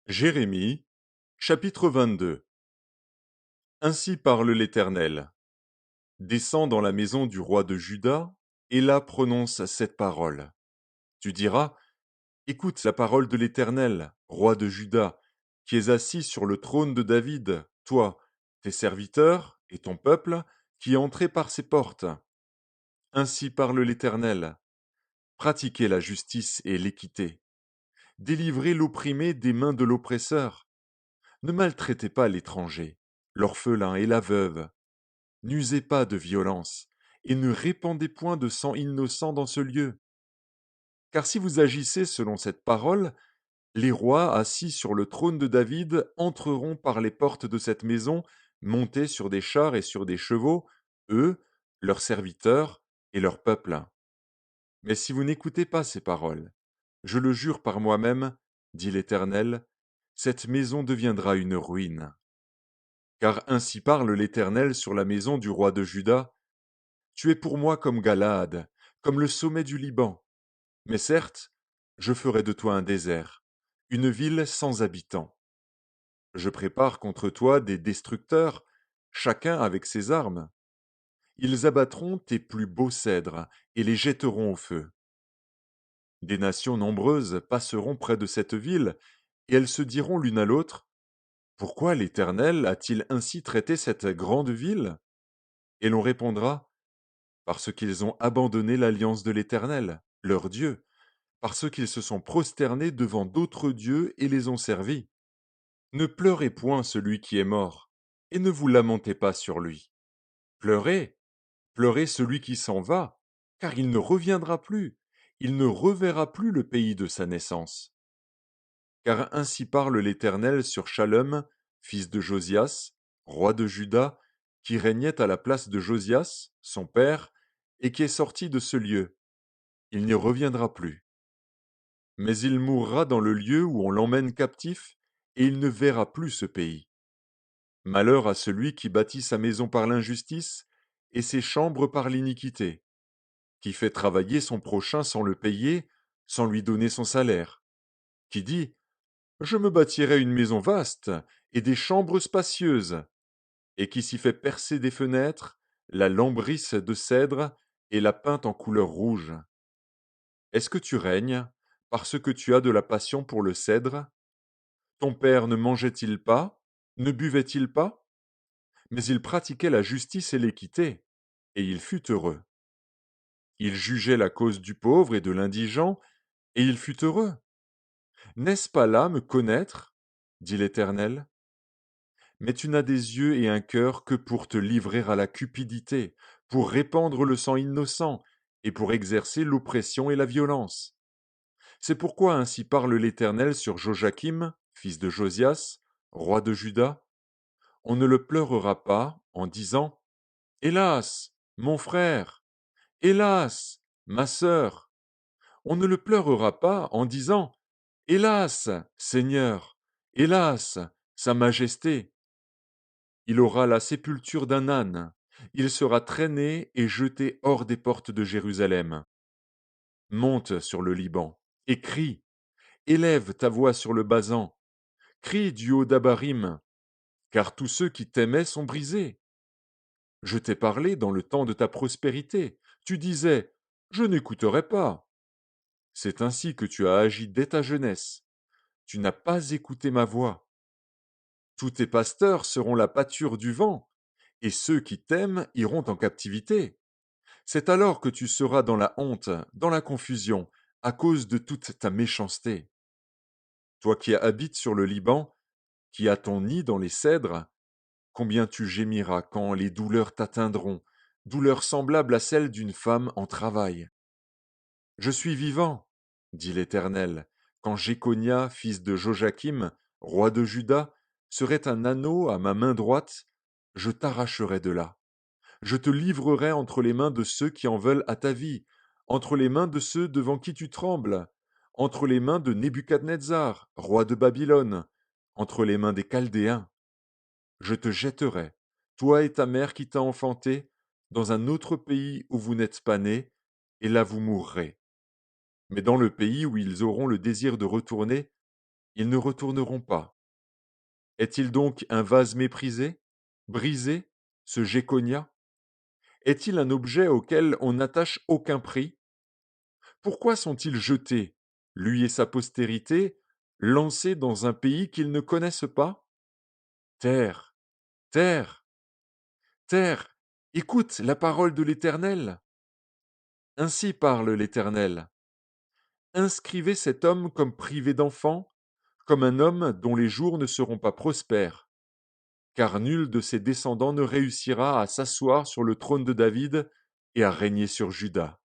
Jérémie, chapitre 22. Ainsi parle l'Éternel. Descends dans la maison du roi de Juda, et là prononce cette parole. Tu diras, écoute la parole de l'Éternel, roi de Juda, qui es assis sur le trône de David, toi, tes serviteurs et ton peuple, qui entrez par ses portes. Ainsi parle l'Éternel. Pratiquez la justice et l'équité. Délivrez l'opprimé des mains de l'oppresseur. Ne maltraitez pas l'étranger, l'orphelin et la veuve. N'usez pas de violence, et ne répandez point de sang innocent dans ce lieu. Car si vous agissez selon cette parole, les rois assis sur le trône de David entreront par les portes de cette maison, montés sur des chars et sur des chevaux, eux, leurs serviteurs et leur peuple. Mais si vous n'écoutez pas ces paroles, je le jure par moi-même, dit l'Éternel, cette maison deviendra une ruine. Car ainsi parle l'Éternel sur la maison du roi de Juda. Tu es pour moi comme Galaad, comme le sommet du Liban. Mais certes, je ferai de toi un désert, une ville sans habitants. Je prépare contre toi des destructeurs, chacun avec ses armes. Ils abattront tes plus beaux cèdres et les jetteront au feu. Des nations nombreuses passeront près de cette ville, et elles se diront l'une à l'autre, pourquoi l'Éternel a-t-il ainsi traité cette grande ville? Et l'on répondra, parce qu'ils ont abandonné l'alliance de l'Éternel, leur Dieu, parce qu'ils se sont prosternés devant d'autres dieux et les ont servis. Ne pleurez point celui qui est mort, et ne vous lamentez pas sur lui. Pleurez, pleurez celui qui s'en va, car il ne reviendra plus, il ne reverra plus le pays de sa naissance. Car ainsi parle l'Éternel sur Shallum, fils de Josias, roi de Juda, qui régnait à la place de Josias, son père, et qui est sorti de ce lieu. Il n'y reviendra plus. Mais il mourra dans le lieu où on l'emmène captif, et il ne verra plus ce pays. Malheur à celui qui bâtit sa maison par l'injustice, et ses chambres par l'iniquité, qui fait travailler son prochain sans le payer, sans lui donner son salaire, qui dit je me bâtirai une maison vaste et des chambres spacieuses, et qui s'y fait percer des fenêtres, la lambrisse de cèdre et la peinte en couleur rouge. Est-ce que tu règnes parce que tu as de la passion pour le cèdre? Ton père ne mangeait-il pas? Ne buvait-il pas? Mais il pratiquait la justice et l'équité, et il fut heureux. Il jugeait la cause du pauvre et de l'indigent, et il fut heureux. N'est-ce pas là me connaître? Dit l'Éternel. Mais tu n'as des yeux et un cœur que pour te livrer à la cupidité, pour répandre le sang innocent, et pour exercer l'oppression et la violence. C'est pourquoi ainsi parle l'Éternel sur Joachim, fils de Josias, roi de Juda. On ne le pleurera pas en disant hélas, mon frère, hélas, ma sœur. On ne le pleurera pas en disant hélas, Seigneur, hélas, Sa Majesté. Il aura la sépulture d'un âne. Il sera traîné et jeté hors des portes de Jérusalem. Monte sur le Liban et crie. Élève ta voix sur le Basan. Crie du haut d'Abarim, car tous ceux qui t'aimaient sont brisés. Je t'ai parlé dans le temps de ta prospérité. Tu disais, je n'écouterai pas. C'est ainsi que tu as agi dès ta jeunesse. Tu n'as pas écouté ma voix. Tous tes pasteurs seront la pâture du vent, et ceux qui t'aiment iront en captivité. C'est alors que tu seras dans la honte, dans la confusion, à cause de toute ta méchanceté. Toi qui habites sur le Liban, qui as ton nid dans les cèdres, combien tu gémiras quand les douleurs t'atteindront, douleurs semblables à celles d'une femme en travail. Je suis vivant, dit l'Éternel, quand Jéconia, fils de Joachim, roi de Juda, serait un anneau à ma main droite, je t'arracherai de là. Je te livrerai entre les mains de ceux qui en veulent à ta vie, entre les mains de ceux devant qui tu trembles, entre les mains de Nebuchadnezzar, roi de Babylone, entre les mains des Chaldéens. Je te jetterai, toi et ta mère qui t'a enfanté, dans un autre pays où vous n'êtes pas nés, et là vous mourrez. Mais dans le pays où ils auront le désir de retourner, ils ne retourneront pas. Est-il donc un vase méprisé, brisé, ce Jéconia? Est-il un objet auquel on n'attache aucun prix? Pourquoi sont-ils jetés, lui et sa postérité, lancés dans un pays qu'ils ne connaissent pas? Terre, terre, terre, écoute la parole de l'Éternel. Ainsi parle l'Éternel. Inscrivez cet homme comme privé d'enfant, comme un homme dont les jours ne seront pas prospères, car nul de ses descendants ne réussira à s'asseoir sur le trône de David et à régner sur Juda.